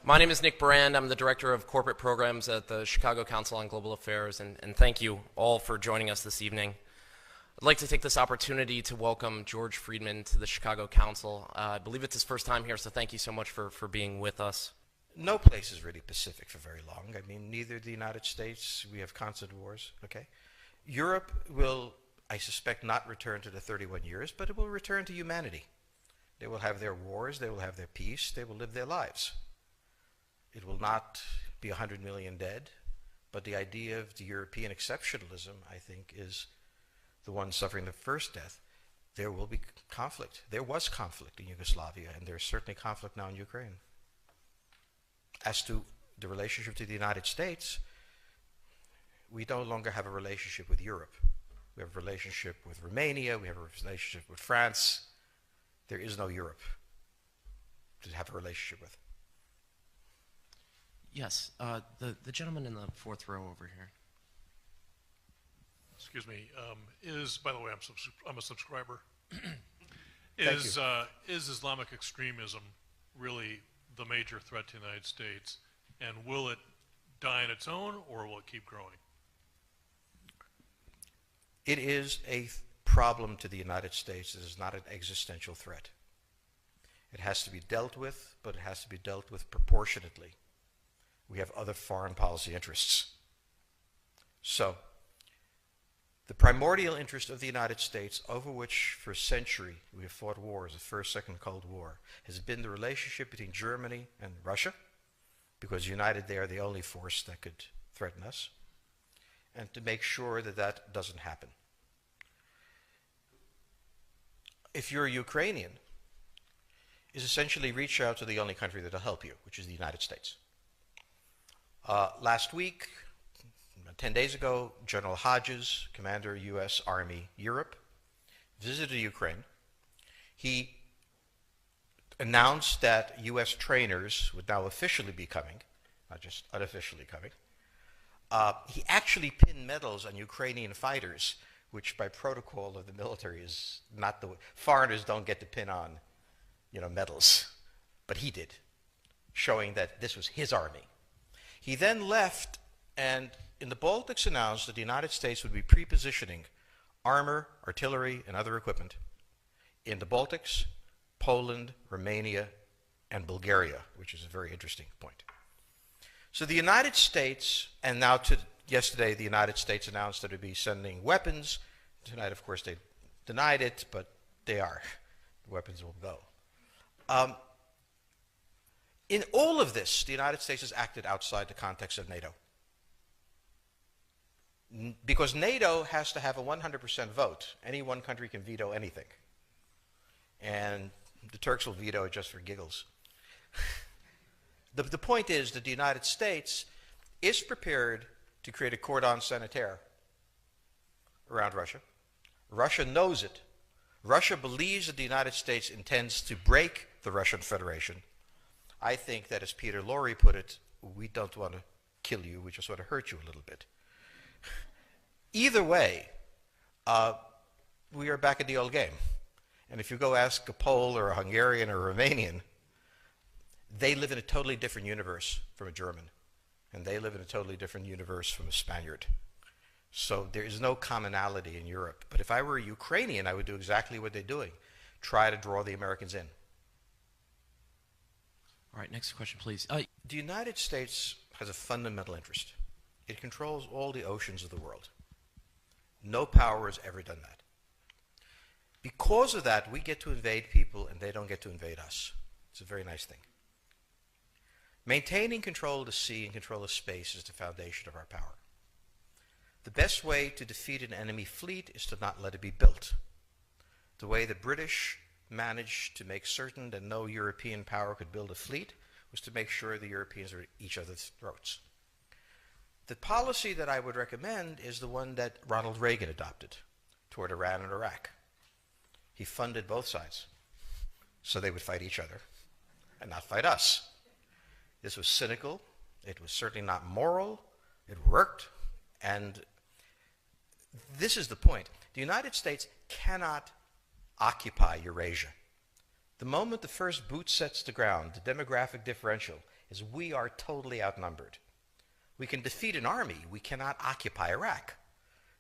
My name is Nick Brand. I'm the Director of Corporate Programs at the Chicago Council on Global Affairs, and thank you all for joining us this evening. I'd like to take this opportunity to welcome George Friedman to the Chicago Council. I believe it's his first time here, so thank you so much for being with us. No place is really pacific for very long. I mean, neither the United States, we have constant wars, okay? Europe will, I suspect, not return to the 31 years, but it will return to humanity. They will have their wars, they will have their peace, they will live their lives. It will not be 100 million dead, but the idea of the European exceptionalism, I think, is the one suffering the first death. There will be conflict. There was conflict in Yugoslavia, and there's certainly conflict now in Ukraine. As to the relationship to the United States, we no longer have a relationship with Europe. We have a relationship with Romania, we have a relationship with France. There is no Europe to have a relationship with. Yes, the gentleman in the fourth row over here. Excuse me. By the way, I'm a subscriber. Thank Is Islamic extremism really the major threat to the United States, and will it die on its own, or will it keep growing? It is a problem to the United States. It is not an existential threat. It has to be dealt with, but it has to be dealt with proportionately. We have other foreign policy interests. So, the primordial interest of the United States, over which for a century we have fought wars, the First, Second Cold War, has been the relationship between Germany and Russia, because united they are the only force that could threaten us, and to make sure that that doesn't happen. If you're a Ukrainian, is essentially reach out to the only country that will help you, which is the United States. Last week, 10 days ago, General Hodges, Commander U.S. Army Europe, visited Ukraine. He announced that U.S. trainers would now officially be coming, not just unofficially coming. He actually pinned medals on Ukrainian fighters, which by protocol of the military is not the way. Foreigners don't get to pin on, medals, but he did, showing that this was his army. He then left and in the Baltics announced that the United States would be pre-positioning armor, artillery, and other equipment in the Baltics, Poland, Romania, and Bulgaria, which is a very interesting point. So the United States, and now yesterday the United States announced that it would be sending weapons. Tonight, of course, they denied it, but they are. The weapons will go. In all of this, the United States has acted outside the context of NATO. Because NATO has to have a 100% vote. Any one country can veto anything. And the Turks will veto it just for giggles. The point is that the United States is prepared to create a cordon sanitaire around Russia. Russia knows it. Russia believes that the United States intends to break the Russian Federation. I think that, as Peter Lorre put it, we don't want to kill you, we just want to hurt you a little bit. Either way, we are back at the old game. And if you go ask a Pole or a Hungarian or a Romanian, they live in a totally different universe from a German. And they live in a totally different universe from a Spaniard. So there is no commonality in Europe. But if I were a Ukrainian, I would do exactly what they're doing. Try to draw the Americans in. All right, next question, please. The United States has a fundamental interest. It controls all the oceans of the world. No power has ever done that. Because of that, we get to invade people and they don't get to invade us. It's a very nice thing. Maintaining control of the sea and control of space is the foundation of our power. The best way to defeat an enemy fleet is to not let it be built. The way the British managed to make certain that no European power could build a fleet was to make sure the Europeans were at each other's throats. The policy that I would recommend is the one that Ronald Reagan adopted toward Iran and Iraq. He funded both sides so they would fight each other and not fight us. This was cynical. It was certainly not moral. It worked. And this is the point. The United States cannot occupy Eurasia. The moment the first boot sets the ground, the demographic differential is we are totally outnumbered. We can defeat an army. We cannot occupy Iraq.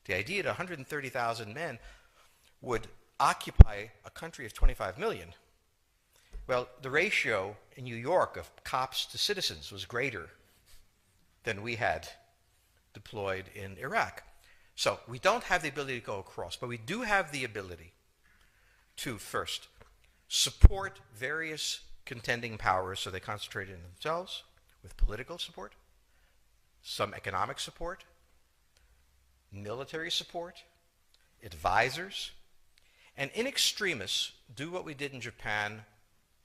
The idea that 130,000 men would occupy a country of 25 million, well, the ratio in New York of cops to citizens was greater than we had deployed in Iraq. So we don't have the ability to go across, but we do have the ability to, first, support various contending powers so they concentrate in themselves with political support, some economic support, military support, advisors, and in extremis, do what we did in Japan,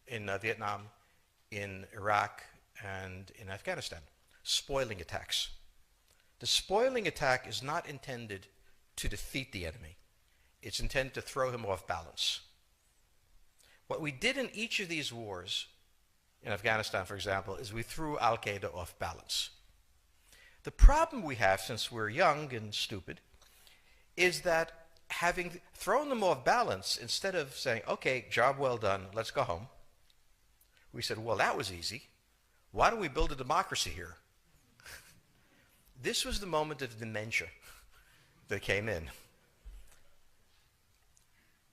in Vietnam, in Iraq, and in Afghanistan, spoiling attacks. The spoiling attack is not intended to defeat the enemy. It's intended to throw him off balance. What we did in each of these wars, in Afghanistan, for example, is we threw Al-Qaeda off balance. The problem we have, since we're young and stupid, is that having thrown them off balance, instead of saying, okay, job well done, let's go home, we said, well, that was easy. Why don't we build a democracy here? This was the moment of dementia that came in.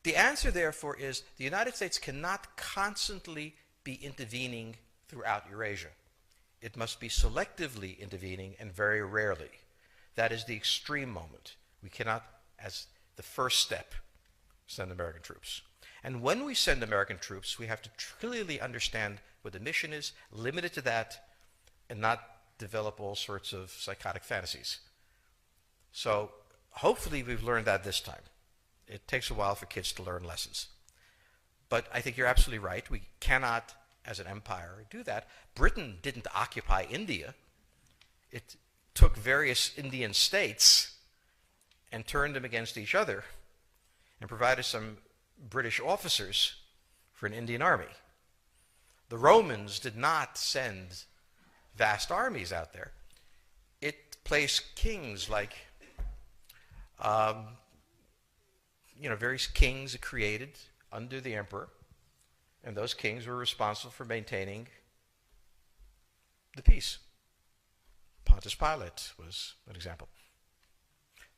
The answer, therefore, is the United States cannot constantly be intervening throughout Eurasia. It must be selectively intervening and very rarely. That is the extreme moment. We cannot, as the first step, send American troops. And when we send American troops, we have to clearly understand what the mission is, limit it to that, and not develop all sorts of psychotic fantasies. So hopefully we've learned that this time. It takes a while for kids to learn lessons. But I think you're absolutely right. We cannot, as an empire, do that. Britain didn't occupy India. It took various Indian states and turned them against each other and provided some British officers for an Indian army. The Romans did not send vast armies out there. It placed kings like, various kings it created under the emperor, and those kings were responsible for maintaining the peace. Pontius Pilate was an example.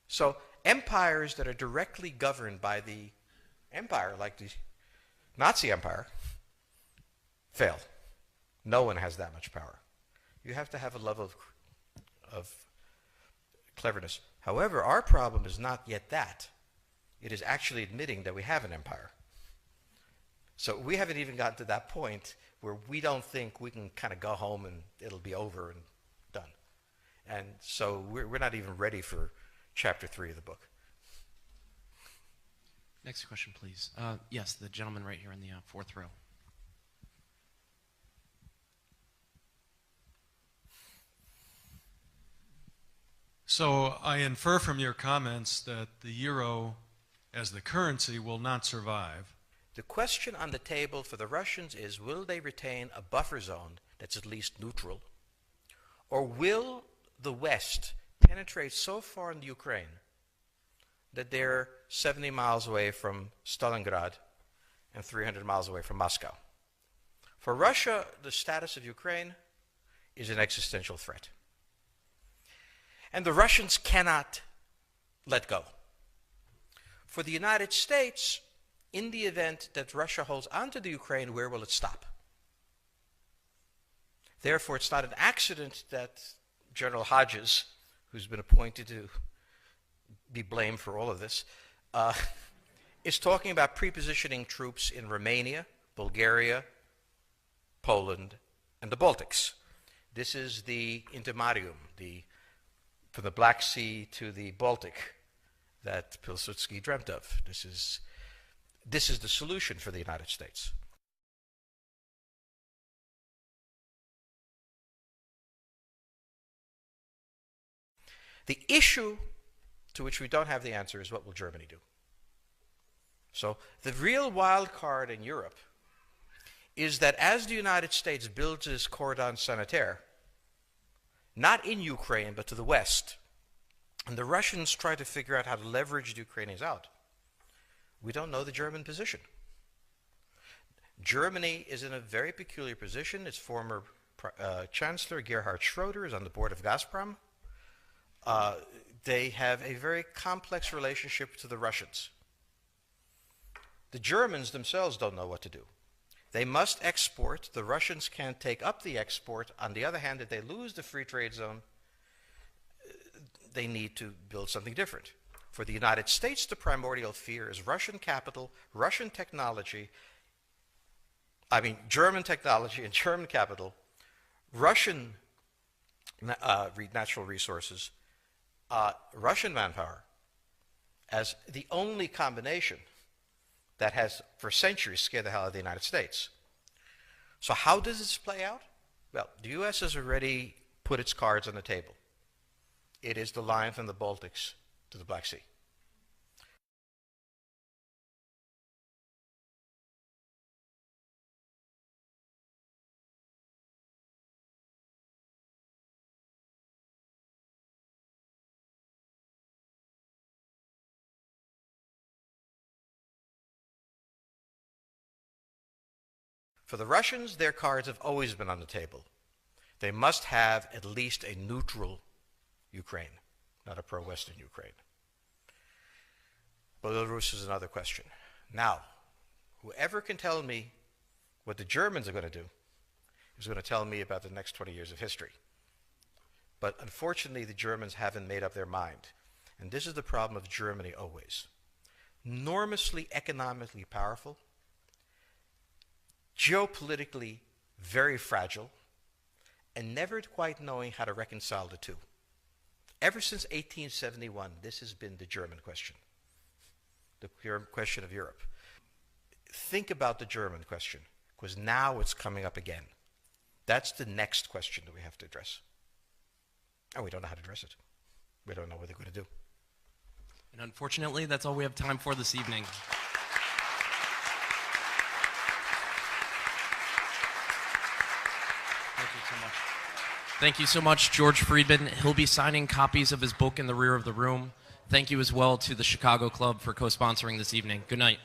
So empires that are directly governed by the empire, like the Nazi Empire, fail. No one has that much power. You have to have a level of cleverness. However, our problem is not yet that. It is actually admitting that we have an empire. So we haven't even gotten to that point where we don't think we can kind of go home and it'll be over and done. And so we're not even ready for chapter 3 of the book. Next question, please. Yes, the gentleman right here in the fourth row. So I infer from your comments that the euro as the currency will not survive. The question on the table for the Russians is, will they retain a buffer zone that's at least neutral? Or will the West penetrate so far in the Ukraine that they're 70 miles away from Stalingrad and 300 miles away from Moscow? For Russia, the status of Ukraine is an existential threat. And the Russians cannot let go. For the United States, in the event that Russia holds onto the Ukraine, where will it stop? Therefore, it's not an accident that General Hodges, who's been appointed to be blamed for all of this, is talking about prepositioning troops in Romania, Bulgaria, Poland, and the Baltics. This is the intermarium, from the Black Sea to the Baltic, that Pilsudski dreamt of. This is the solution for the United States. The issue to which we don't have the answer is, what will Germany do? So the real wild card in Europe is that as the United States builds this cordon sanitaire, not in Ukraine, but to the west, and the Russians try to figure out how to leverage the Ukrainians out, we don't know the German position. Germany is in a very peculiar position. Its former Chancellor Gerhard Schroeder is on the board of Gazprom. They have a very complex relationship to the Russians. The Germans themselves don't know what to do. They must export. The Russians can't take up the export. On the other hand, if they lose the free trade zone, they need to build something different. For the United States, the primordial fear is Russian capital, Russian technology, German technology and German capital, Russian natural resources, Russian manpower, as the only combination that has for centuries scared the hell out of the United States. So how does this play out? Well, the U.S. has already put its cards on the table. It is the line from the Baltics to the Black Sea. For the Russians, their cards have always been on the table. They must have at least a neutral Ukraine, not a pro-Western Ukraine. Belarus is another question. Now, whoever can tell me what the Germans are going to do is going to tell me about the next 20 years of history. But unfortunately, the Germans haven't made up their mind. And this is the problem of Germany always. Enormously economically powerful, geopolitically very fragile, and never quite knowing how to reconcile the two. Ever since 1871, this has been the German question, the question of Europe. Think about the German question, because now it's coming up again. That's the next question that we have to address. And we don't know how to address it. We don't know what they're going to do. And unfortunately, that's all we have time for this evening. Thank you so much, George Friedman. He'll be signing copies of his book in the rear of the room. Thank you as well to the Chicago Club for co-sponsoring this evening. Good night.